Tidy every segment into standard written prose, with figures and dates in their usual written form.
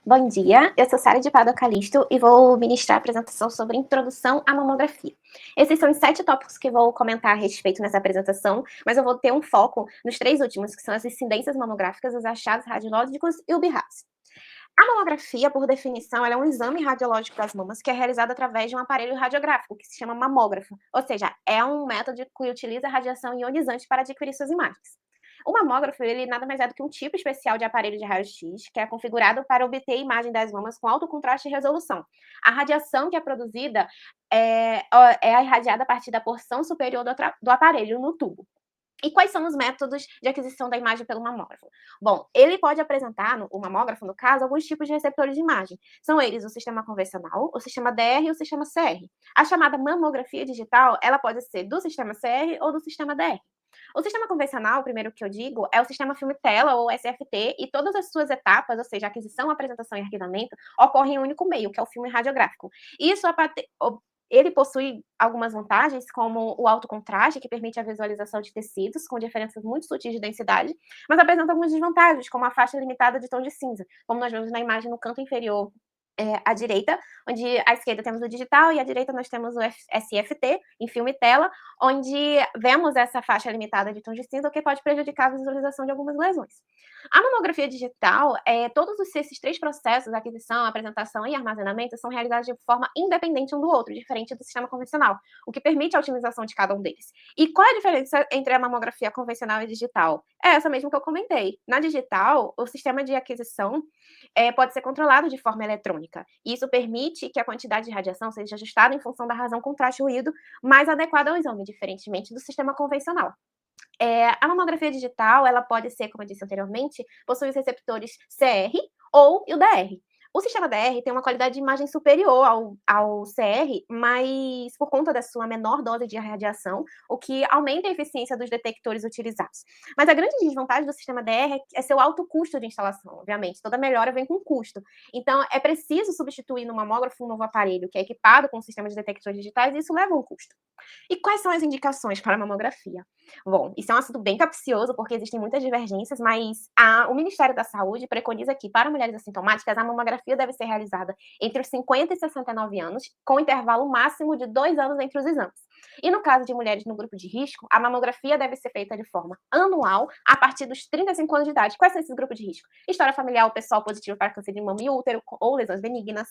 Bom dia, eu sou Sara de Pádua Calisto e vou ministrar a apresentação sobre introdução à mamografia. Esses são os 7 tópicos que vou comentar a respeito nessa apresentação, mas eu vou ter um foco nos 3 últimos, que são as incidências mamográficas, os achados radiológicos e o BIRAS. A mamografia, por definição, ela é um exame radiológico das mamas que é realizado através de um aparelho radiográfico, que se chama mamógrafo, ou seja, é um método que utiliza radiação ionizante para adquirir suas imagens. O mamógrafo, ele nada mais é do que um tipo especial de aparelho de raio-x, que é configurado para obter a imagem das mamas com alto contraste e resolução. A radiação que é produzida é irradiada a partir da porção superior do aparelho no tubo. E quais são os métodos de aquisição da imagem pelo mamógrafo? Bom, ele pode apresentar, o mamógrafo, no caso, alguns tipos de receptores de imagem. São eles o sistema convencional, o sistema DR e o sistema CR. A chamada mamografia digital, ela pode ser do sistema CR ou do sistema DR. O sistema convencional, primeiro que eu digo, é o sistema filme-tela, ou SFT, e todas as suas etapas, ou seja, aquisição, apresentação e arquivamento, ocorrem em um único meio, que é o filme radiográfico. Isso ele possui algumas vantagens, como o alto contraste, que permite a visualização de tecidos com diferenças muito sutis de densidade, mas apresenta algumas desvantagens, como a faixa limitada de tom de cinza, como nós vemos na imagem no canto inferior à direita, onde à esquerda temos o digital e à direita nós temos o SFT, em filme e tela, onde vemos essa faixa limitada de tom de cinza, o que pode prejudicar a visualização de algumas lesões. A mamografia digital, todos esses 3 processos, aquisição, apresentação e armazenamento, são realizados de forma independente um do outro, diferente do sistema convencional, o que permite a otimização de cada um deles. E qual é a diferença entre a mamografia convencional e digital? É essa mesmo que eu comentei. Na digital, o sistema de aquisição pode ser controlado de forma eletrônica. Isso permite que a quantidade de radiação seja ajustada em função da razão contraste-ruído mais adequada ao exame, diferentemente do sistema convencional. A mamografia digital, ela pode ser, como eu disse anteriormente, possui os receptores CR ou o DR. O sistema DR tem uma qualidade de imagem superior ao CR, mas por conta da sua menor dose de radiação, o que aumenta a eficiência dos detectores utilizados. Mas a grande desvantagem do sistema DR é seu alto custo de instalação, obviamente. Toda melhora vem com custo. Então, é preciso substituir no mamógrafo um novo aparelho que é equipado com um sistema de detectores digitais e isso leva um custo. E quais são as indicações para a mamografia? Bom, isso é um assunto bem capcioso, porque existem muitas divergências, mas o Ministério da Saúde preconiza que, para mulheres assintomáticas, a mamografia deve ser realizada entre os 50 e 69 anos, com intervalo máximo de 2 anos entre os exames. E no caso de mulheres no grupo de risco, a mamografia deve ser feita de forma anual, a partir dos 35 anos de idade. Quais são esses grupos de risco? História familiar, pessoal positivo para câncer de mama e útero, ou lesões benignas,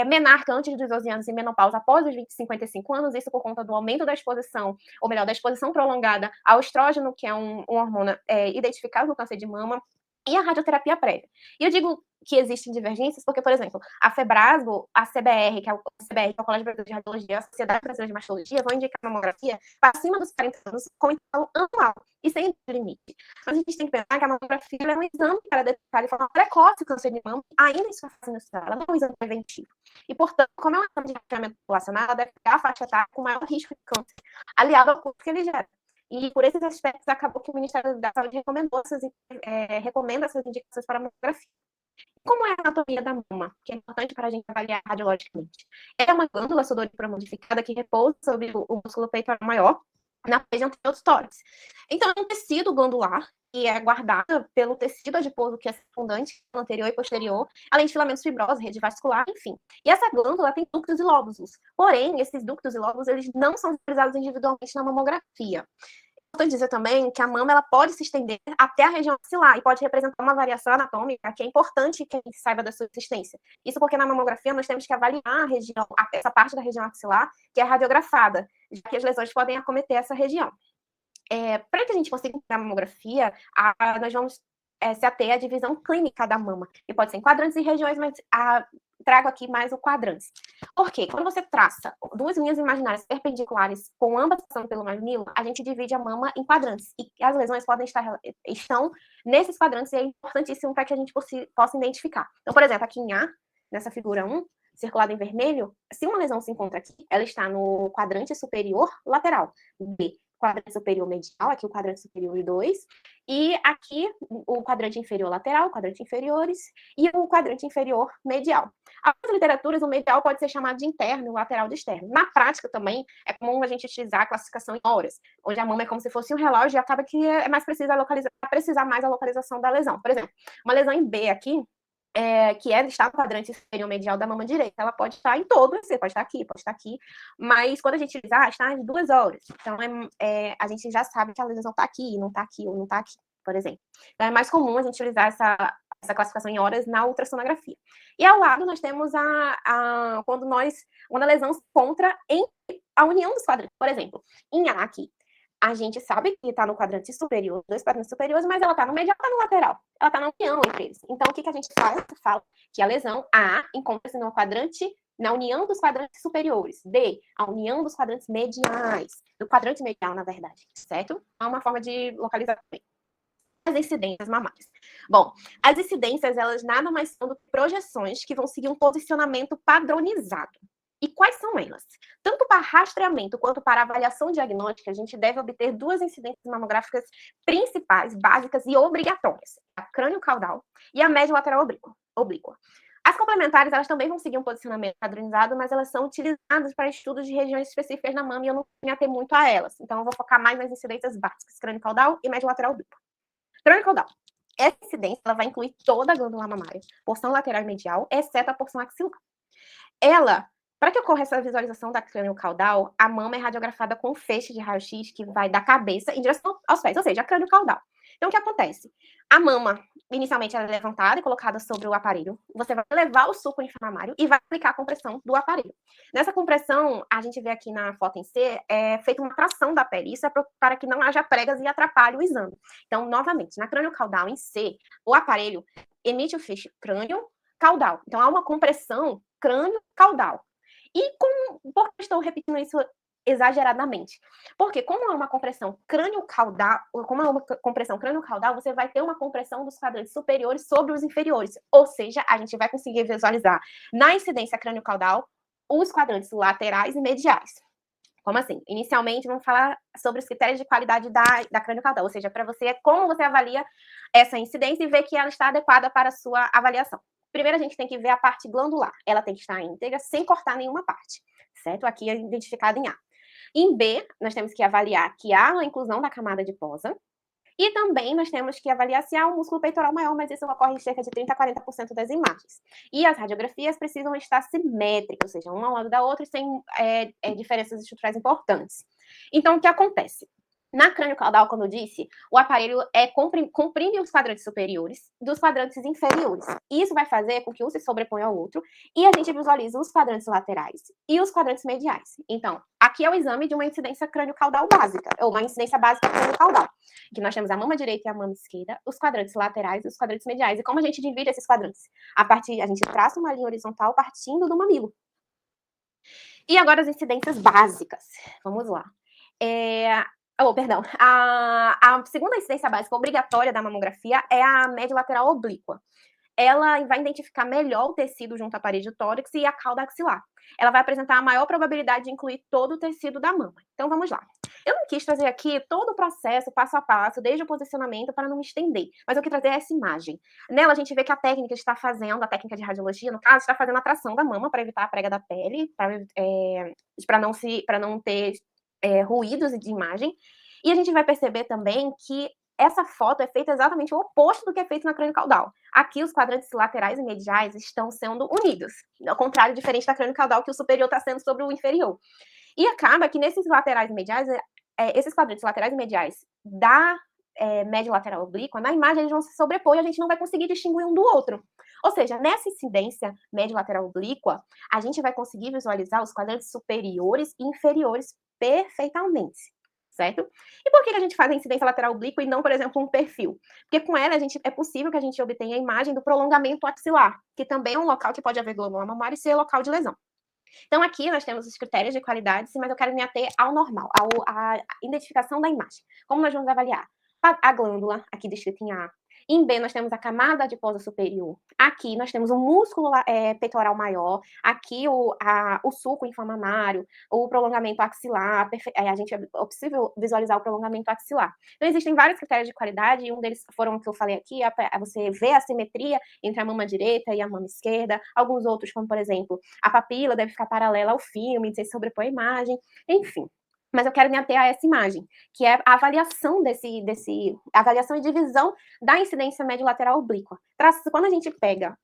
menarca antes dos 12 anos e menopausa após os 55 anos, isso por conta do aumento da exposição, ou melhor, da exposição prolongada ao estrógeno, que é um hormônio identificado no câncer de mama, e a radioterapia prévia. E eu digo que existem divergências porque, por exemplo, a FEBRASGO, a CBR, que é o Colégio Brasileiro de Radiologia, a Sociedade Brasileira de Mastologia, vão indicar a mamografia para acima dos 40 anos com intervalo anual e sem limite. Mas a gente tem que pensar que a mamografia é um exame para detectar de forma precoce o câncer de mama, ainda em sua fase inicial, ela não é um exame preventivo. E, portanto, como é um exame de rastreamento populacional, ela deve pegar a faixa etária com maior risco de câncer, aliado ao custo que ele gera. E por esses aspectos, acabou que o Ministério da Saúde recomenda essas indicações para a mamografia. Como é a anatomia da mama, que é importante para a gente avaliar radiologicamente? É uma glândula sudorípara modificada que repousa sobre o músculo peitoral maior, na região do tórax. Então, é um tecido glandular que é guardado pelo tecido adiposo, que é circundante, anterior e posterior, além de filamentos fibrosos, rede vascular, enfim. E essa glândula tem ductos e lóbulos. Porém, esses ductos e lóbulos, eles não são utilizados individualmente na mamografia. É importante dizer também que a mama ela pode se estender até a região axilar e pode representar uma variação anatômica que é importante que a gente saiba da sua existência. Isso porque na mamografia nós temos que avaliar a região, essa parte da região axilar que é radiografada, já que as lesões podem acometer essa região. Para que a gente consiga entender a mamografia, nós vamos se ater à divisão clínica da mama, que pode ser em quadrantes e regiões, mas trago aqui mais o quadrante. Por quê? Quando você traça 2 linhas imaginárias perpendiculares com ambas passando pelo mamilo, a gente divide a mama em quadrantes. E as lesões estão nesses quadrantes e é importantíssimo para que a gente possa identificar. Então, por exemplo, aqui em A, nessa figura 1, circulada em vermelho, se uma lesão se encontra aqui, ela está no quadrante superior lateral. B, quadrante superior medial, aqui o quadrante superior 2, e aqui o quadrante inferior lateral, quadrante inferiores, e o quadrante inferior medial. Algumas literaturas, o medial pode ser chamado de interno, o lateral de externo. Na prática também, é comum a gente utilizar a classificação em horas, onde a mama é como se fosse um relógio e acaba que é mais precisar mais a localização da lesão. Por exemplo, uma lesão em B aqui, que está no quadrante superior medial da mama direita. Ela pode estar em todos, você pode estar aqui, mas quando a gente diz, está às 2 horas, então a gente já sabe que a lesão está aqui, não está aqui, ou não está aqui, por exemplo. Então é mais comum a gente utilizar essa classificação em horas na ultrassonografia. E ao lado nós temos quando a lesão se encontra em a união dos quadrantes. Por exemplo, em A aqui, a gente sabe que está no quadrante superior, 2 quadrantes superiores, mas ela está no medial, está no lateral. Ela está na união entre eles. Então, o que a gente faz? Fala que a lesão A encontra-se no quadrante, na união dos quadrantes superiores. D, a união dos quadrantes mediais. Do quadrante medial, na verdade, certo? É uma forma de localizar também. As incidências mamárias. Bom, as incidências, elas nada mais são do que projeções que vão seguir um posicionamento padronizado. E quais são elas? Tanto para rastreamento quanto para avaliação diagnóstica, a gente deve obter 2 incidências mamográficas principais, básicas e obrigatórias: a crânio-caudal e a média lateral oblíqua. As complementares, elas também vão seguir um posicionamento padronizado, mas elas são utilizadas para estudos de regiões específicas na mama e eu não me ater muito a elas. Então, eu vou focar mais nas incidências básicas: crânio-caudal e média lateral oblíqua. Crânio-caudal. Essa incidência ela vai incluir toda a glândula mamária, porção lateral e medial, exceto a porção axilar. Para que ocorra essa visualização da crânio-caudal, a mama é radiografada com um feixe de raio-x que vai da cabeça em direção aos pés, ou seja, a crânio-caudal. Então, o que acontece? A mama, inicialmente, ela é levantada e colocada sobre o aparelho. Você vai levar o suco inflamamário e vai aplicar a compressão do aparelho. Nessa compressão, a gente vê aqui na foto em C, é feita uma tração da pele. Isso é para que não haja pregas e atrapalhe o exame. Então, novamente, na crânio-caudal em C, o aparelho emite o feixe crânio-caudal. Então, há uma compressão crânio-caudal. Por que estou repetindo isso exageradamente? Porque como é uma compressão crânio-caudal, você vai ter uma compressão dos quadrantes superiores sobre os inferiores. Ou seja, a gente vai conseguir visualizar na incidência crânio-caudal os quadrantes laterais e mediais. Como assim? Inicialmente, vamos falar sobre os critérios de qualidade da crânio-caudal, ou seja, para você, como você avalia essa incidência e ver que ela está adequada para a sua avaliação. Primeiro, a gente tem que ver a parte glandular. Ela tem que estar íntegra, sem cortar nenhuma parte, certo? Aqui é identificado em A. Em B, nós temos que avaliar que há uma inclusão da camada adiposa. E também nós temos que avaliar se há um músculo peitoral maior, mas isso ocorre em cerca de 30% a 40% das imagens. E as radiografias precisam estar simétricas, ou seja, uma ao lado da outra, sem diferenças estruturais importantes. Então, o que acontece? Na crânio-caudal, como eu disse, o aparelho comprime os quadrantes superiores dos quadrantes inferiores. Isso vai fazer com que um se sobreponha ao outro e a gente visualiza os quadrantes laterais e os quadrantes mediais. Então, aqui é o exame de uma incidência crânio-caudal básica, ou uma incidência básica crânio-caudal, que nós temos a mama direita e a mama esquerda, os quadrantes laterais e os quadrantes mediais. E como a gente divide esses quadrantes? A gente traça uma linha horizontal partindo do mamilo. E agora as incidências básicas. Vamos lá. A segunda incidência básica obrigatória da mamografia é a média lateral oblíqua. Ela vai identificar melhor o tecido junto à parede do tórax e a cauda axilar. Ela vai apresentar a maior probabilidade de incluir todo o tecido da mama. Então, vamos lá. Eu não quis trazer aqui todo o processo, passo a passo, desde o posicionamento, para não me estender, mas eu quis trazer essa imagem. Nela, a gente vê que a técnica está fazendo, a técnica de radiologia, no caso, está fazendo a tração da mama para evitar a prega da pele, para não ter ruídos de imagem. E a gente vai perceber também que essa foto é feita exatamente o oposto do que é feito na crânio-caudal. Aqui, os quadrantes laterais e mediais estão sendo unidos, ao contrário, diferente da crânio-caudal, que o superior está sendo sobre o inferior. E acaba que nesses laterais e mediais, esses quadrantes laterais e mediais da média lateral oblíqua, na imagem eles vão se sobrepor e a gente não vai conseguir distinguir um do outro. Ou seja, nessa incidência média lateral oblíqua, a gente vai conseguir visualizar os quadrantes superiores e inferiores perfeitamente. Certo? E por que a gente faz a incidência lateral oblíqua e não, por exemplo, um perfil? Porque com ela é possível que a gente obtenha a imagem do prolongamento axilar, que também é um local que pode haver glândula mamária e ser local de lesão. Então, aqui nós temos os critérios de qualidade, mas eu quero me ater ao normal, à identificação da imagem. Como nós vamos avaliar? A glândula, aqui descrita em A. Em B, nós temos a camada adiposa superior. Aqui, nós temos o músculo peitoral maior. Aqui, o sulco inflamamário, o prolongamento axilar. É possível visualizar o prolongamento axilar. Então, existem vários critérios de qualidade, e um deles foram o que eu falei aqui, você vê a simetria entre a mama direita e a mama esquerda. Alguns outros, como, por exemplo, a papila deve ficar paralela ao filme, sem sobrepor a imagem. Enfim. mas eu quero me ater a essa imagem, que é a avaliação avaliação e divisão da incidência médio-lateral oblíqua. Quando a gente pega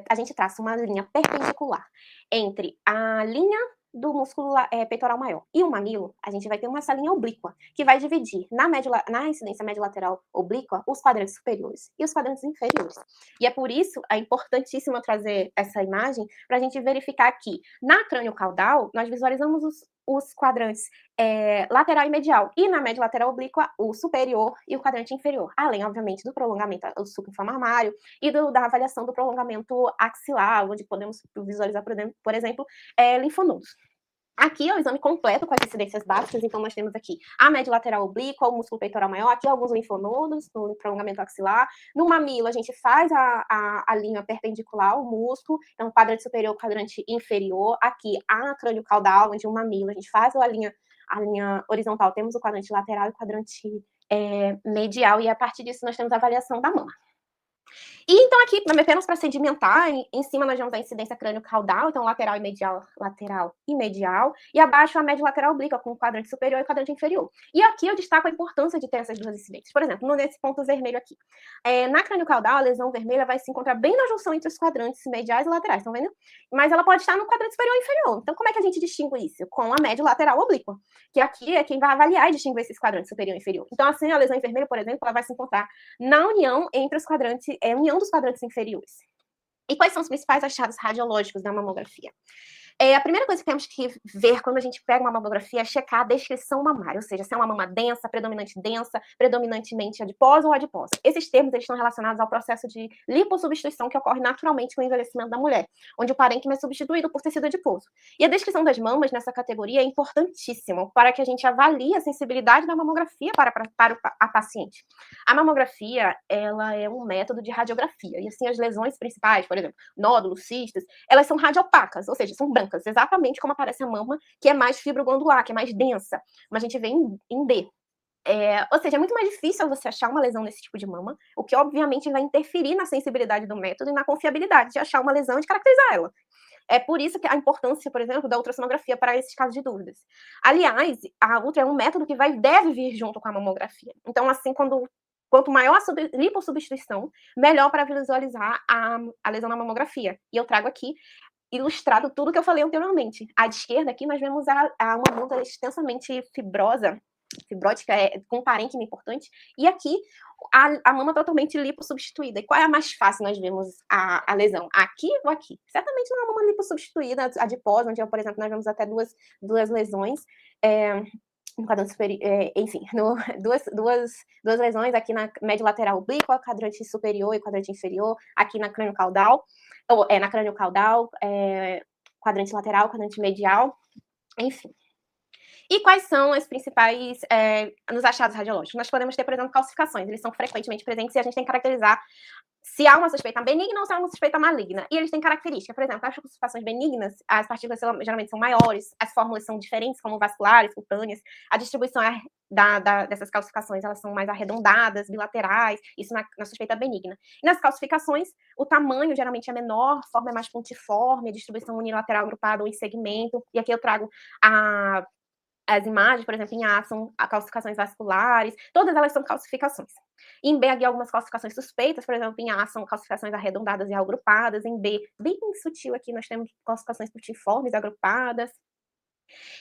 a gente traça uma linha perpendicular entre a linha do músculo peitoral maior e o mamilo, a gente vai ter essa linha oblíqua, que vai dividir na incidência médio-lateral oblíqua os quadrantes superiores e os quadrantes inferiores. E é por isso, é importantíssimo trazer essa imagem para a gente verificar que, na crânio-caudal, nós visualizamos os quadrantes lateral e medial, e na média lateral oblíqua, o superior e o quadrante inferior, além, obviamente, do prolongamento do suco inframarmário e da avaliação do prolongamento axilar, onde podemos visualizar, por exemplo, linfonodos. Aqui é o exame completo com as incidências básicas, então nós temos aqui a média lateral oblíqua, o músculo peitoral maior, aqui alguns linfonodos no prolongamento axilar. No mamilo, a gente faz a linha perpendicular ao músculo, então quadrante superior, quadrante inferior. Aqui, a crânio caudal, onde o mamilo, a gente faz a linha horizontal, temos o quadrante lateral e o quadrante medial, e a partir disso nós temos a avaliação da mama. E então aqui, apenas para sedimentar, em cima nós vemos a incidência crânio-caudal, então lateral e medial, e abaixo a média lateral oblíqua, com o quadrante superior e o quadrante inferior. E aqui eu destaco a importância de ter essas duas incidências. Por exemplo, nesse ponto vermelho aqui. Na crânio-caudal, a lesão vermelha vai se encontrar bem na junção entre os quadrantes mediais e laterais, estão vendo? Mas ela pode estar no quadrante superior e inferior. Então, como é que a gente distingue isso? Com a média lateral oblíqua, que aqui é quem vai avaliar e distinguir esses quadrantes superior e inferior. Então, assim, a lesão vermelha, por exemplo, ela vai se encontrar na união entre os quadrantes, união dos quadrantes inferiores. E quais são os principais achados radiológicos da mamografia? A primeira coisa que temos que ver quando a gente pega uma mamografia é checar a descrição mamária, ou seja, se é uma mama densa, predominantemente adiposa ou adiposa. Esses termos eles estão relacionados ao processo de lipossubstituição que ocorre naturalmente com o envelhecimento da mulher, onde o parênquima é substituído por tecido adiposo. E a descrição das mamas nessa categoria é importantíssima para que a gente avalie a sensibilidade da mamografia para a paciente. A mamografia, ela é um método de radiografia, e assim as lesões principais, por exemplo, nódulos, cistas, elas são radiopacas, ou seja, são brancas, exatamente como aparece a mama, que é mais fibroglandular, que é mais densa, como a gente vê em D. Ou seja, é muito mais difícil você achar uma lesão nesse tipo de mama, o que obviamente vai interferir na sensibilidade do método e na confiabilidade de achar uma lesão e de caracterizar ela. É por isso que a importância, por exemplo, da ultrassonografia para esses casos de dúvidas. Aliás, a ultra é um método que deve vir junto com a mamografia. Então, assim, quanto maior a lipossubstituição, melhor para visualizar a lesão na mamografia. E eu trago aqui ilustrado tudo que eu falei anteriormente. À esquerda, aqui, nós vemos uma manta extensamente fibrótica, com parênquima importante, e aqui a mama totalmente lipossubstituída. E qual é a mais fácil nós vemos a lesão? Aqui ou aqui? Certamente não é uma mama lipossubstituída, adiposa, onde, por exemplo, nós vemos até duas lesões, no quadrante superior, enfim, duas lesões aqui na média lateral oblíqua, quadrante superior e quadrante inferior, aqui na crânio-caudal, ou na crânio-caudal, quadrante lateral, quadrante medial, enfim. E quais são os principais nos achados radiológicos? Nós podemos ter, por exemplo, calcificações, eles são frequentemente presentes e a gente tem que caracterizar se há uma suspeita benigna ou se há uma suspeita maligna. E eles têm características, por exemplo, as calcificações benignas, as partículas geralmente são maiores, as fórmulas são diferentes, como vasculares, cutâneas, a distribuição dessas calcificações, elas são mais arredondadas, bilaterais, isso na suspeita benigna. E nas calcificações, o tamanho geralmente é menor, a forma é mais pontiforme, a distribuição unilateral agrupada ou em segmento, e aqui eu trago as imagens, por exemplo, em A são calcificações vasculares, todas elas são calcificações. Em B, aqui algumas calcificações suspeitas, por exemplo, em A são calcificações arredondadas e agrupadas, em B, bem sutil aqui, nós temos calcificações pontiformes agrupadas.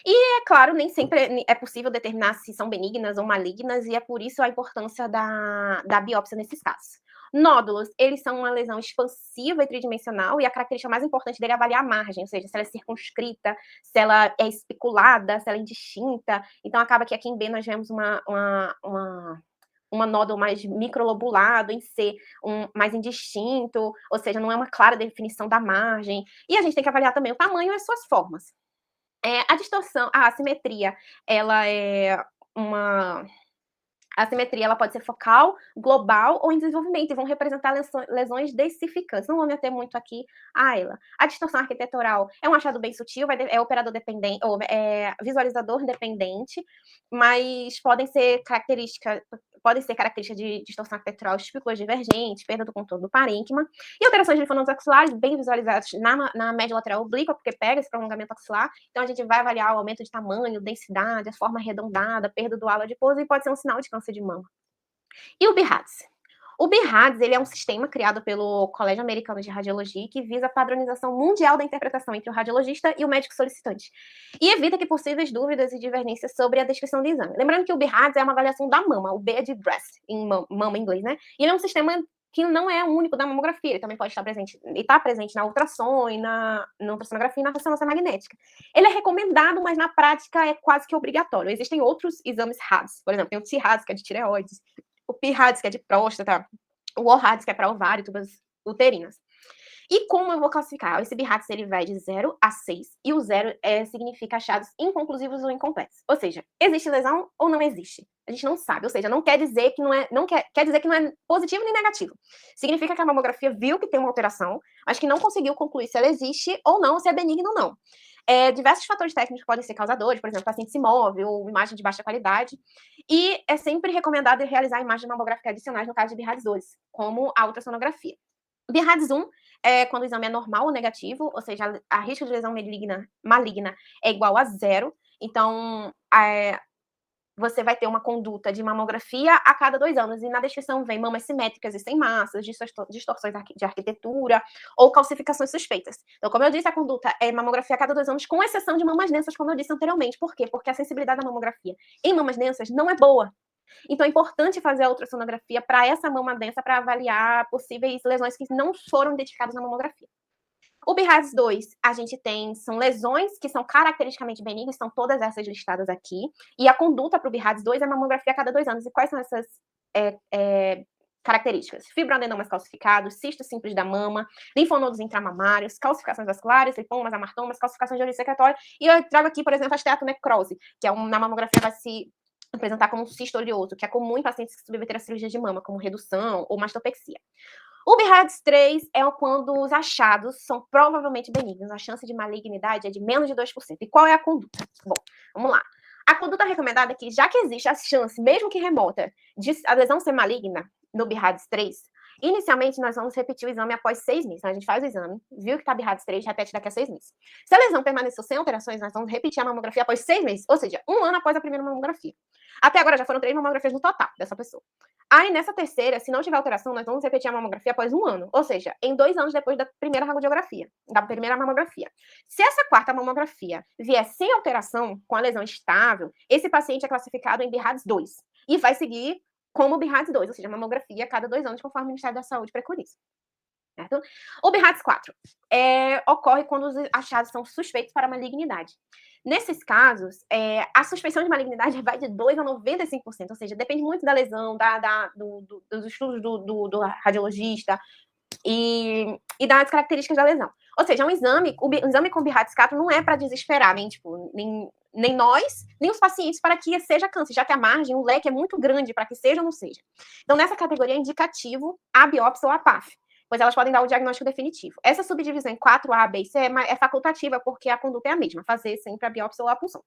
E, é claro, nem sempre é possível determinar se são benignas ou malignas, e é por isso a importância da biópsia nesses casos. Nódulos, eles são uma lesão expansiva e tridimensional, e a característica mais importante dele é avaliar a margem, ou seja, se ela é circunscrita, se ela é especulada, se ela é indistinta. Então, acaba que aqui em B nós vemos uma nódulo mais microlobulado, em C, mais indistinto, ou seja, não é uma clara definição da margem. E a gente tem que avaliar também o tamanho e as suas formas. A distorção, a assimetria, ela é a assimetria ela pode ser focal, global ou em desenvolvimento, e vão representar lesões densificantes. Não vou me ater muito aqui a ela. A distorção arquitetural é um achado bem sutil, é operador dependente, ou visualizador dependente, mas podem ser características, podem ser características de distorção arquitetural espículas divergentes, perda do contorno do parênquima, e alterações de linfonodos axilares bem visualizadas na média lateral oblíqua, porque pega esse prolongamento axilar, então a gente vai avaliar o aumento de tamanho, densidade, a forma arredondada, perda do halo adiposo, e pode ser um sinal de câncer de mama. E o BIRADS? O BIRADS, ele é um sistema criado pelo Colégio Americano de Radiologia que visa a padronização mundial da interpretação entre o radiologista e o médico solicitante e evita que possíveis dúvidas e divergências sobre a descrição do exame. Lembrando que o BIRADS é uma avaliação da mama, o B é de breast, em mama em inglês, né? E ele é um sistema que não é único da mamografia, ele também pode estar presente, e está presente na ultrassom, e na ultrassonografia e na ressonância magnética. Ele é recomendado, mas na prática é quase que obrigatório. Existem outros exames RADS, por exemplo, tem o TRADS, que é de tireoides, o PIRADS, que é de próstata, o ORADS, que é para ovário e tubas uterinas. E como eu vou classificar? Esse BIRADS, ele vai de 0 a 6, e o 0 significa achados inconclusivos ou incompletos. Ou seja, existe lesão ou não existe? A gente não sabe, ou seja, não quer dizer que quer dizer que não é positivo nem negativo. Significa que a mamografia viu que tem uma alteração, mas que não conseguiu concluir se ela existe ou não, se é benigna ou não. Diversos fatores técnicos podem ser causadores, por exemplo, paciente imóvel ou imagem de baixa qualidade, e é sempre recomendado realizar imagens mamográficas adicionais no caso de BIRADS 2, como a ultrassonografia. BIRADS 1 é quando o exame é normal ou negativo, ou seja, a risco de lesão maligna é igual a 0, então você vai ter uma conduta de mamografia a cada 2 anos, e na descrição vem mamas simétricas e sem massas, distorções de arquitetura ou calcificações suspeitas. Então, como eu disse, a conduta é mamografia a cada 2 anos, com exceção de mamas densas, como eu disse anteriormente. Por quê? Porque a sensibilidade da mamografia em mamas densas não é boa. Então, é importante fazer a ultrassonografia para essa mama densa, para avaliar possíveis lesões que não foram identificadas na mamografia. O BIRADS 2, a gente são lesões que são caracteristicamente benignas, são todas essas listadas aqui, e a conduta para o BIRADS 2 é mamografia a cada 2 anos. E quais são essas características? Fibroadenomas calcificados, cisto simples da mama, linfonodos intramamários, calcificações vasculares, lipomas, amartomas, calcificações de olho secretório, e eu trago aqui, por exemplo, a esteatonecrose, que na mamografia vai se apresentar como um cisto oleoso, que é comum em pacientes que submeteram a cirurgia de mama, como redução ou mastopexia. O BIRADS 3 é quando os achados são provavelmente benignos. A chance de malignidade é de menos de 2%. E qual é a conduta? Bom, vamos lá. A conduta recomendada é que, já que existe a chance, mesmo que remota, de a lesão ser maligna no BIRADS 3, inicialmente nós vamos repetir o exame após 6 meses. Então, a gente faz o exame, viu que está BIRADS 3, repete daqui a 6 meses. Se a lesão permaneceu sem alterações, nós vamos repetir a mamografia após 6 meses, ou seja, 1 ano após a primeira mamografia. Até agora já foram 3 mamografias no total dessa pessoa. Aí, nessa terceira, se não tiver alteração, nós vamos repetir a mamografia após 1 ano, ou seja, em 2 anos depois da primeira radiografia, da primeira mamografia. Se essa quarta mamografia vier sem alteração, com a lesão estável, esse paciente é classificado em BIRADS 2 e vai seguir como BIRADS 2, ou seja, mamografia a cada 2 anos, conforme o Ministério da Saúde preconiza. Certo? O BIRADS 4 ocorre quando os achados são suspeitos para malignidade. Nesses casos, a suspeição de malignidade vai de 2% a 95%, ou seja, depende muito da lesão, dos estudos do radiologista e das características da lesão. Ou seja, o exame com BIRADS 4 não é para desesperar, nem nós, nem os pacientes, para que seja câncer, já que a margem, o leque é muito grande para que seja ou não seja. Então, nessa categoria é indicativo a biópsia ou a PAF, pois elas podem dar o diagnóstico definitivo. Essa subdivisão em 4A, B e C é facultativa, porque a conduta é a mesma, fazer sempre a biópsia ou a punção.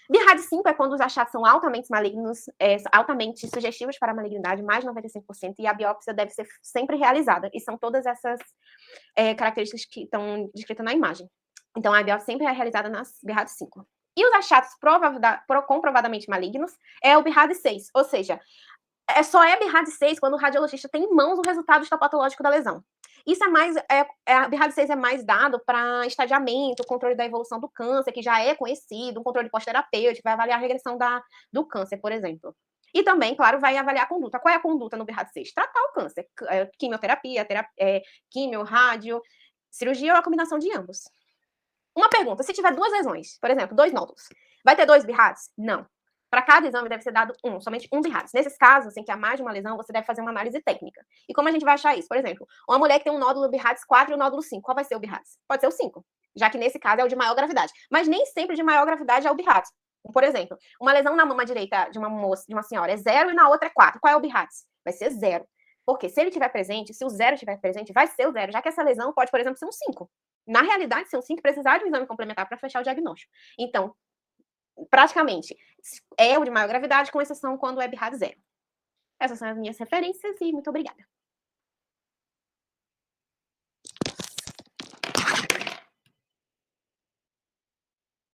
BIRADS 5 é quando os achados são altamente malignos, altamente sugestivos para a malignidade, mais de 95%, e a biópsia deve ser sempre realizada. E são todas essas características que estão descritas na imagem. Então, a biópsia sempre é realizada nas BIRADS 5. E os achados comprovadamente malignos é o BIRADS 6, ou seja, só é BIRADS 6 quando o radiologista tem em mãos o resultado histopatológico da lesão. Isso a BIRADS 6 é mais dado para estadiamento, controle da evolução do câncer, que já é conhecido, um controle pós-terapêutico, vai avaliar a regressão do câncer, por exemplo. E também, claro, vai avaliar a conduta. Qual é a conduta no BIRADS 6? Tratar o câncer. Quimioterapia, químio, rádio, cirurgia ou a combinação de ambos. Uma pergunta, se tiver 2 lesões, por exemplo, 2 nódulos, vai ter 2 BIRADS? Não. Para cada exame deve ser dado somente um BIRADS. Nesses casos, em que há mais de uma lesão, você deve fazer uma análise técnica. E como a gente vai achar isso? Por exemplo, uma mulher que tem um nódulo BIRADS 4 e um nódulo 5, qual vai ser o BIRADS? Pode ser o 5, já que nesse caso é o de maior gravidade. Mas nem sempre de maior gravidade é o BIRADS. Por exemplo, uma lesão na mama direita de uma senhora é 0 e na outra é 4. Qual é o BIRADS? Vai ser 0. Porque se ele estiver presente, se o 0 estiver presente, vai ser o 0, já que essa lesão pode, por exemplo, ser um 5. Na realidade, se um 5 precisar de um exame complementar para fechar o diagnóstico. Então, praticamente, é o de maior gravidade, com exceção quando é BIRADS 0. Essas são as minhas referências e muito obrigada.